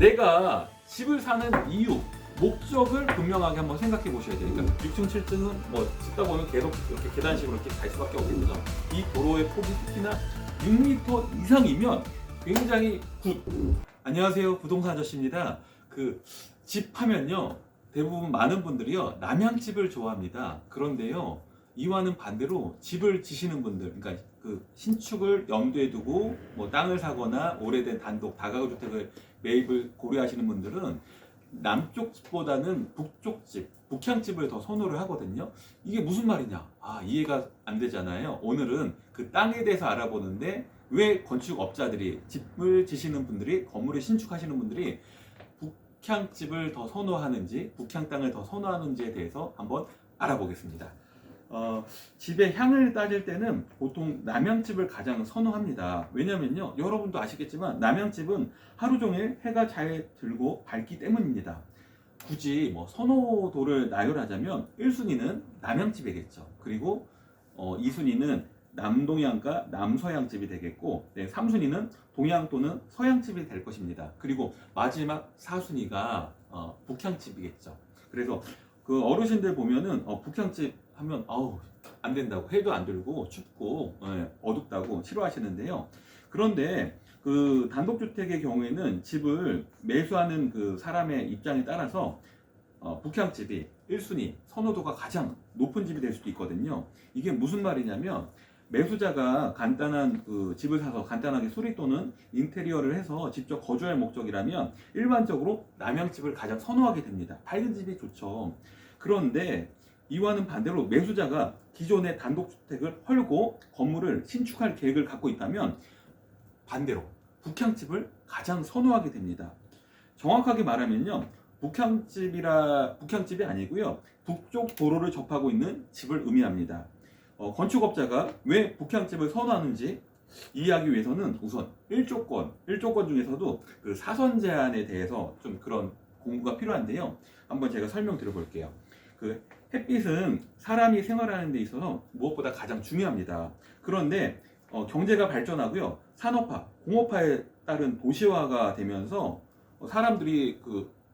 내가 집을 사는 이유, 목적을 분명하게 한번 생각해 보셔야 되니까 6층, 7층은 뭐 짓다 보면 계속 이렇게 계단식으로 이렇게 갈 수밖에 없겠죠. 이 도로의 폭이 특히나 6m 이상이면 굉장히 굿. 안녕하세요, 부동산 아저씨입니다. 집 하면요, 대부분 많은 분들이요 남양집을 좋아합니다. 그런데요, 이와는 반대로 집을 지시는 분들, 그러니까 신축을 염두에 두고 뭐 땅을 사거나 오래된 단독 다가구 주택을 매입을 고려하시는 분들은 남쪽 집보다는 북쪽 집, 북향집을 더 선호를 하거든요. 이게 무슨 말이냐? 이해가 안 되잖아요. 오늘은 그 땅에 대해서 알아보는데 왜 건축업자들이, 집을 지시는 분들이, 건물을 신축하시는 분들이 북향집을 더 선호하는지, 북향 땅을 더 선호하는지에 대해서 한번 알아보겠습니다. 집의 향을 따질 때는 보통 남양집을 가장 선호합니다. 왜냐면요, 여러분도 아시겠지만 남양집은 하루 종일 해가 잘 들고 밝기 때문입니다. 굳이 뭐 선호도를 나열하자면 1순위는 남양집이겠죠. 그리고 2순위는 남동향과 남서향집이 되겠고, 3순위는 동향 또는 서향집이 될 것입니다. 그리고 마지막 4순위가 북향집이겠죠. 그래서 어르신들 보면은 북향집 하면 안 된다고, 해도 안 들고 춥고 어둡다고 싫어하시는데요. 그런데 단독주택의 경우에는 집을 매수하는 사람의 입장에 따라서 북향집이 1순위 선호도가 가장 높은 집이 될 수도 있거든요. 이게 무슨 말이냐면, 매수자가 간단한 집을 사서 간단하게 수리 또는 인테리어를 해서 직접 거주할 목적이라면 일반적으로 남양집을 가장 선호하게 됩니다. 밝은 집이 좋죠. 그런데 이와는 반대로 매수자가 기존의 단독주택을 헐고 건물을 신축할 계획을 갖고 있다면 반대로 북향집을 가장 선호하게 됩니다. 정확하게 말하면요, 북향집이 아니고요, 북쪽 도로를 접하고 있는 집을 의미합니다. 건축업자가 왜 북향집을 선호하는지 이해하기 위해서는 우선 일조권 중에서도 사선 제한에 대해서 좀 그런 공부가 필요한데요. 한번 제가 설명드려 볼게요. 햇빛은 사람이 생활하는 데 있어서 무엇보다 가장 중요합니다. 그런데 경제가 발전하고요, 산업화, 공업화에 따른 도시화가 되면서 사람들이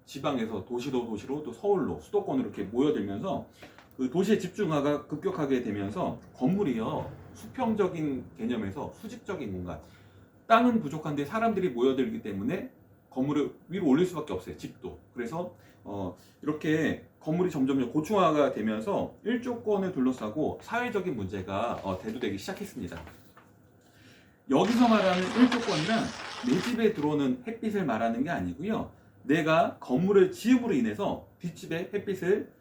지방에서 도시로 또 서울로, 수도권으로 이렇게 모여들면서 도시의 집중화가 급격하게 되면서 건물이요, 수평적인 개념에서 수직적인 공간, 땅은 부족한데 사람들이 모여들기 때문에 건물을 위로 올릴 수밖에 없어요, 집도. 그래서 이렇게 건물이 점점 고층화가 되면서 일조권을 둘러싸고 사회적인 문제가 대두되기 시작했습니다. 여기서 말하는 일조권이란 내 집에 들어오는 햇빛을 말하는 게 아니고요, 내가 건물을 지음으로 인해서 뒷집의 햇빛을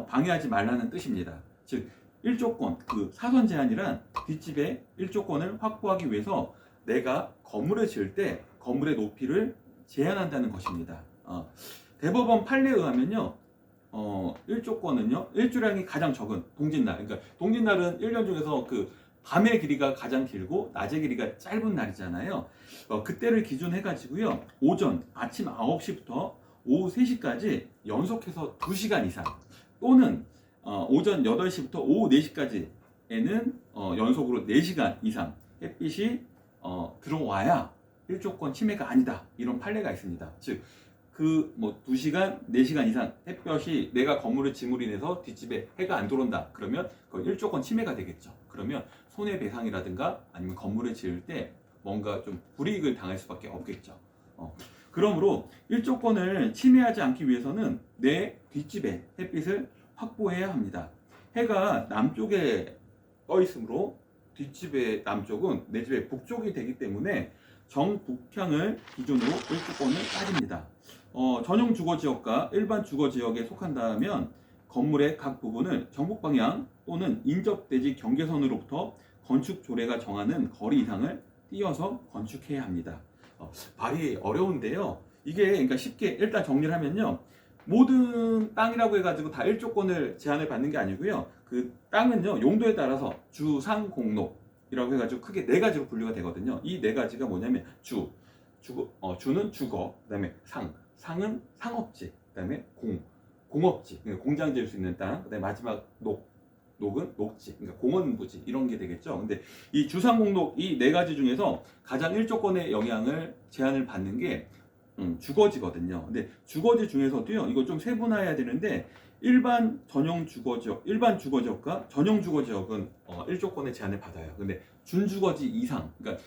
방해하지 말라는 뜻입니다. 즉, 일조권, 사선 제한이란 뒷집의 일조권을 확보하기 위해서 내가 건물을 지을 때 건물의 높이를 제한한다는 것입니다. 대법원 판례에 의하면요, 일조권은요, 일조량이 가장 적은 동짓날, 그러니까 동짓날은 1년 중에서 밤의 길이가 가장 길고 낮의 길이가 짧은 날이잖아요. 그때를 기준해 가지고요, 아침 9시부터 오후 3시까지 연속해서 2시간 이상, 또는 오전 8시부터 오후 4시까지에는 연속으로 4시간 이상 햇빛이 들어와야 일조권 침해가 아니다, 이런 판례가 있습니다. 즉, 2시간, 4시간 이상 햇볕이 내가 건물을 짐으로 인해서 뒷집에 해가 안 들어온다, 그러면 그건 일조권 침해가 되겠죠. 그러면 손해배상이라든가 아니면 건물을 지을 때 뭔가 좀 불이익을 당할 수밖에 없겠죠. 그러므로 일조권을 침해하지 않기 위해서는 내 뒷집에 햇빛을 확보해야 합니다. 해가 남쪽에 떠 있으므로 뒷집의 남쪽은 내 집의 북쪽이 되기 때문에 정북향을 기준으로 일조권을 따집니다. 전용 주거지역과 일반 주거지역에 속한다면 건물의 각 부분을 정북방향 또는 인접대지 경계선으로부터 건축 조례가 정하는 거리 이상을 띄어서 건축해야 합니다. 발이 어려운데요, 이게 그러니까 쉽게 일단 정리를 하면요, 모든 땅이라고 해가지고 다 일조권을 제한을 받는 게 아니고요, 땅은요, 용도에 따라서 주상공록이라고 해가지고 크게 4가지로 분류가 되거든요. 이 4가지가 뭐냐면 주는 주거, 그다음에 상은 상업지, 그다음에 공업지, 그러니까 공장 지을 수 있는 땅, 그다음에 마지막 녹은 녹지, 그러니까 공원부지, 이런 게 되겠죠. 근데 이 주상공록, 이 4가지 중에서 가장 일조권의 영향을 제한을 받는 게 주거지거든요. 근데 주거지 중에서도요, 이거 좀 세분화해야 되는데, 일반 전용 주거지역, 일반 주거지역과 전용 주거지역은 1조권의 제한을 받아요. 근데 준주거지 이상, 그러니까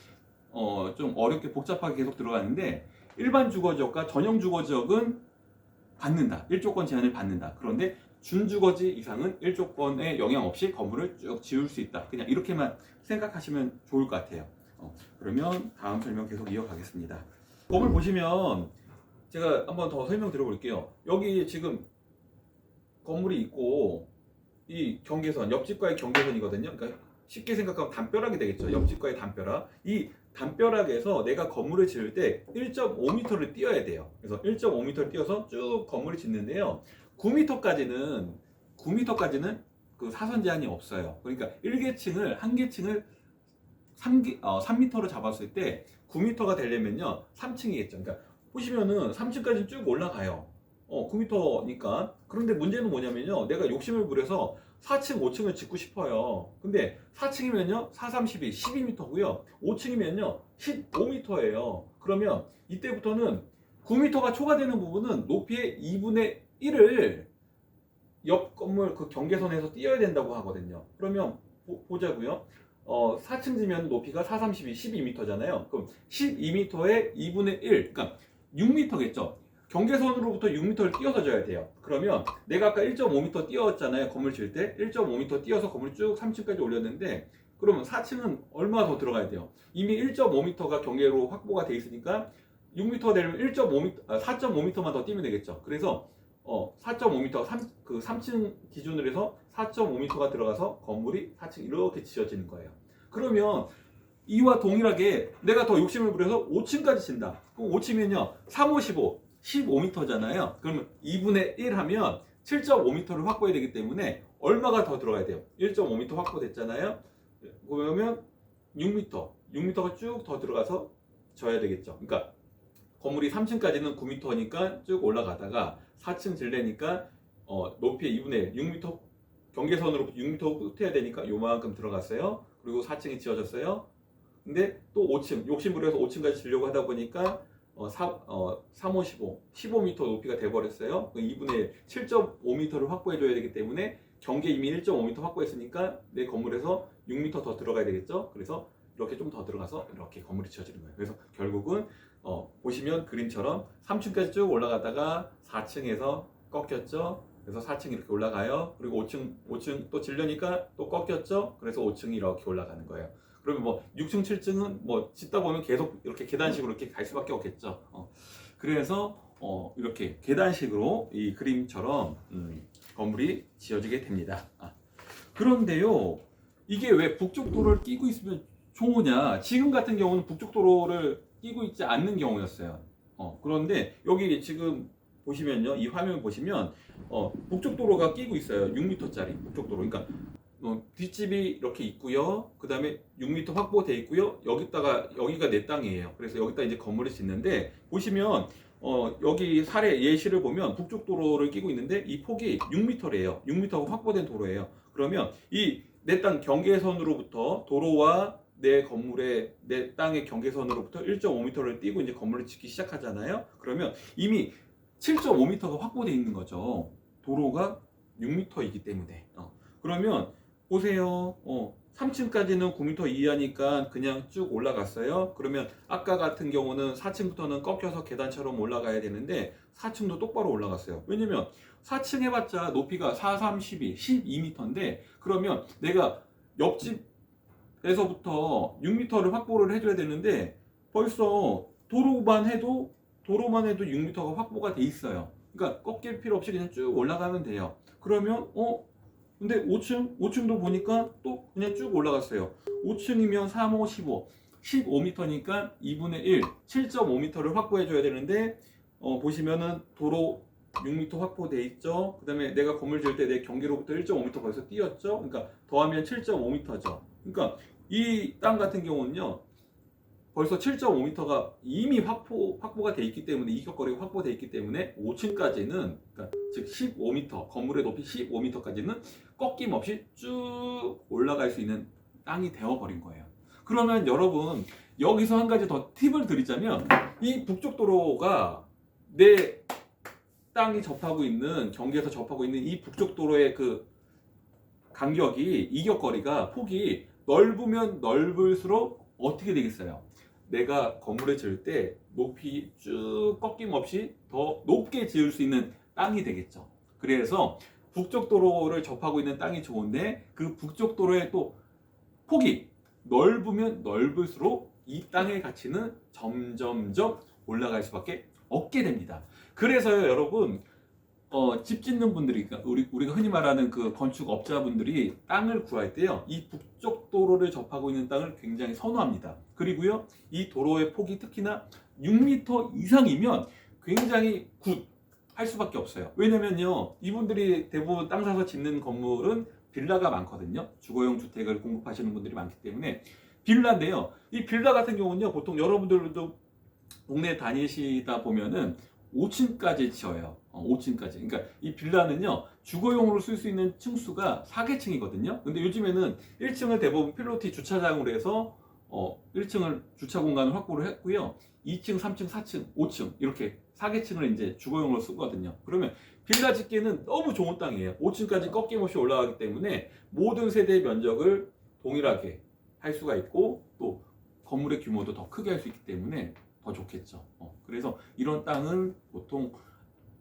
좀 어렵게 복잡하게 계속 들어가는데, 일반 주거지역과 전용 주거지역은 받는다. 1조권 제한을 받는다. 그런데 준주거지 이상은 1조권에 영향 없이 건물을 쭉 지을 수 있다. 그냥 이렇게만 생각하시면 좋을 것 같아요. 그러면 다음 설명 계속 이어가겠습니다. 건물 보시면 제가 한번 더 설명드려볼게요. 여기 지금 건물이 있고 이 경계선, 옆집과의 경계선이거든요. 그러니까 쉽게 생각하면 담벼락이 되겠죠. 옆집과의 담벼락. 이 담벼락에서 내가 건물을 지을 때 1.5m를 띄어야 돼요. 그래서 1.5m를 띄어서 쭉 건물을 짓는데요. 9m까지는 그 사선 제한이 없어요. 그러니까 1계층을 한 계층을 3m로 잡았을 때 9m가 되려면요 3층이겠죠. 그러니까 보시면은 3층까지 쭉 올라가요. 9m니까. 그런데 문제는 뭐냐면요, 내가 욕심을 부려서 4층, 5층을 짓고 싶어요. 근데 4층이면요 4, 32, 12m고요. 5층이면요 15m예요. 그러면 이때부터는 9m가 초과되는 부분은 높이의 2분의 1을 옆 건물 그 경계선에서 띄어야 된다고 하거든요. 그러면 보자고요. 4층 지면 높이가 4, 32, 12m잖아요. 그럼 12m의 2분의 1, 그러니까 6m겠죠. 경계선으로부터 6m를 띄어서 줘야 돼요. 그러면 내가 아까 1.5m 띄웠잖아요. 건물 질 때 1.5m 띄어서 건물 쭉 3층까지 올렸는데, 그러면 4층은 얼마 더 들어가야 돼요? 이미 1.5m가 경계로 확보가 돼 있으니까 6m가 되려면 4.5m만 더 띄면 되겠죠. 그래서 4.5m, 3층 기준으로 해서 4.5m가 들어가서 건물이 4층 이렇게 지어지는 거예요. 그러면 이와 동일하게 내가 더 욕심을 부려서 5층까지 친다. 그럼 5층이면요 3, 5, 15, 15m잖아요. 그러면 2분의 1 하면 7.5m를 확보해야 되기 때문에 얼마가 더 들어가야 돼요? 1.5m 확보됐잖아요. 그러면 6m가 쭉 더 들어가서 져야 되겠죠. 그러니까 건물이 3층까지는 9m니까 쭉 올라가다가 4층 질래니까 높이의 2분의 1, 6m 경계선으로 6m 끝해야 되니까 요만큼 들어갔어요. 그리고 4층이 지어졌어요. 근데 또 5층, 욕심부려서 5층까지 지려고 하다 보니까 3, 5, 15, 15m 높이가 돼버렸어요. 2분의 1, 7.5m를 확보해줘야 되기 때문에 경계 이미 1.5m 확보했으니까 내 건물에서 6m 더 들어가야 되겠죠. 그래서 이렇게 좀 더 들어가서 이렇게 건물이 지어지는 거예요. 그래서 결국은 보시면 그림처럼 3층까지 쭉 올라가다가 4층에서 꺾였죠. 그래서 4층 이렇게 올라가요. 그리고 5층 또 질려니까 또 꺾였죠. 그래서 5층이 이렇게 올라가는 거예요. 그러면 뭐 6층, 7층은 뭐 짓다 보면 계속 이렇게 계단식으로 이렇게 갈 수밖에 없겠죠. 그래서 이렇게 계단식으로 이 그림처럼 건물이 지어지게 됩니다. 그런데요, 이게 왜 북쪽 도로를 끼고 있으면 좋으냐? 지금 같은 경우는 북쪽 도로를 끼고 있지 않는 경우였어요. 그런데 여기 지금 보시면요, 이 화면 보시면 북쪽 도로가 끼고 있어요. 6m짜리 북쪽 도로. 그러니까 뒷집이 이렇게 있고요. 그 다음에 6m 확보돼 있고요. 여기가 내 땅이에요. 그래서 여기다 이제 건물을 짓는데, 보시면 여기 사례 예시를 보면 북쪽 도로를 끼고 있는데 이 폭이 6m래요. 6m가 확보된 도로예요. 그러면 이 내 땅 경계선으로부터 도로와 내 땅의 경계선으로부터 1.5m를 띄고 이제 건물을 짓기 시작하잖아요. 그러면 이미 7.5m가 확보되어 있는 거죠. 도로가 6m이기 때문에. 그러면 보세요. 3층까지는 9m 이하니까 그냥 쭉 올라갔어요. 그러면 아까 같은 경우는 4층부터는 꺾여서 계단처럼 올라가야 되는데 4층도 똑바로 올라갔어요. 왜냐면 4층 해봤자 높이가 4, 3, 12, 12m인데, 그러면 내가 옆집에서부터 6m를 확보를 해줘야 되는데 벌써 도로만 해도 6m가 확보가 돼 있어요. 그러니까 꺾일 필요 없이 그냥 쭉 올라가면 돼요. 그러면 근데 5층도 보니까 또 그냥 쭉 올라갔어요. 5층이면 3, 5, 15, 15m니까 2분의 1, 7.5m를 확보해줘야 되는데, 보시면은 도로 6m 확보돼 있죠. 그 다음에 내가 건물 지을 때 내 경계로부터 1.5m 벌써 띄었죠. 그러니까 더하면 7.5m죠. 그러니까 이 땅 같은 경우는요, 벌써 7.5m가 이미 확보가 돼 있기 때문에, 이격거리가 확보돼 있기 때문에 5층까지는, 그러니까 즉 15m, 건물의 높이 15m까지는 꺾임없이 쭉 올라갈 수 있는 땅이 되어버린 거예요. 그러면 여러분, 여기서 한 가지 더 팁을 드리자면 이 북쪽 도로가 내 땅이 접하고 있는 경계에서 접하고 있는 이 북쪽 도로의 그 간격이 이격거리가 폭이 넓으면 넓을수록 어떻게 되겠어요? 내가 건물을 지을 때 높이 쭉 꺾임없이 더 높게 지을 수 있는 땅이 되겠죠. 그래서 북쪽 도로를 접하고 있는 땅이 좋은데 그 북쪽 도로의 또 폭이 넓으면 넓을수록 이 땅의 가치는 점점점 올라갈 수밖에 없게 됩니다. 그래서요, 여러분, 집 짓는 분들이, 그러니까 우리가 흔히 말하는 그 건축업자분들이 땅을 구할 때요, 이 북쪽 도로를 접하고 있는 땅을 굉장히 선호합니다. 그리고요, 이 도로의 폭이 특히나 6m 이상이면 굉장히 굿 할 수밖에 없어요. 왜냐면요, 이분들이 대부분 땅 사서 짓는 건물은 빌라가 많거든요. 주거용 주택을 공급하시는 분들이 많기 때문에 빌라인데요, 이 빌라 같은 경우는요, 보통 여러분들도 동네 다니시다 보면은 5층까지 지어요. 5층까지. 그러니까 이 빌라는요, 주거용으로 쓸 수 있는 층수가 4개층이거든요. 근데 요즘에는 1층을 대부분 필로티 주차장으로 해서 1층을 주차 공간을 확보를 했고요. 2층, 3층, 4층, 5층 이렇게 4개층을 이제 주거용으로 쓰거든요. 그러면 빌라 짓기에는 너무 좋은 땅이에요. 5층까지 꺾임없이 올라가기 때문에 모든 세대의 면적을 동일하게 할 수가 있고 또 건물의 규모도 더 크게 할 수 있기 때문에 더 좋겠죠. 그래서 이런 땅은 보통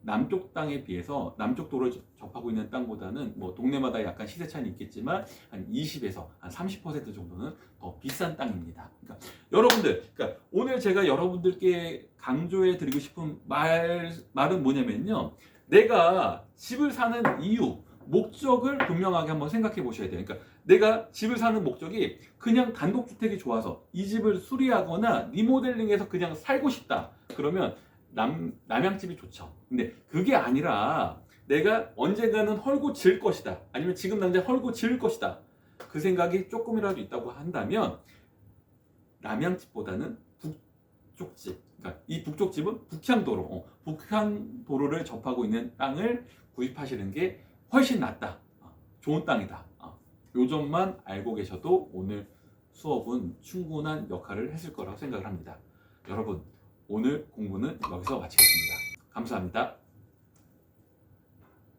남쪽 땅에 비해서 남쪽 도로를 접하고 있는 땅보다는 뭐 동네마다 약간 시세 차이는 있겠지만 한 20에서 한 30% 정도는 더 비싼 땅입니다. 그러니까 여러분들, 그러니까 오늘 제가 여러분들께 강조해 드리고 싶은 말은 뭐냐면요, 내가 집을 사는 이유, 목적을 분명하게 한번 생각해 보셔야 돼요. 그러니까 내가 집을 사는 목적이 그냥 단독주택이 좋아서 이 집을 수리하거나 리모델링해서 그냥 살고 싶다. 그러면 남양집이 좋죠. 근데 그게 아니라 내가 언젠가는 헐고 지을 것이다. 아니면 지금 당장 헐고 지을 것이다. 그 생각이 조금이라도 있다고 한다면 남양집보다는 북쪽 집. 그러니까 이 북쪽 집은 북향도로, 북향도로를 접하고 있는 땅을 구입하시는 게 훨씬 낫다. 좋은 땅이다. 요 점만 알고 계셔도 오늘 수업은 충분한 역할을 했을 거라고 생각을 합니다. 여러분, 오늘 공부는 여기서 마치겠습니다. 감사합니다.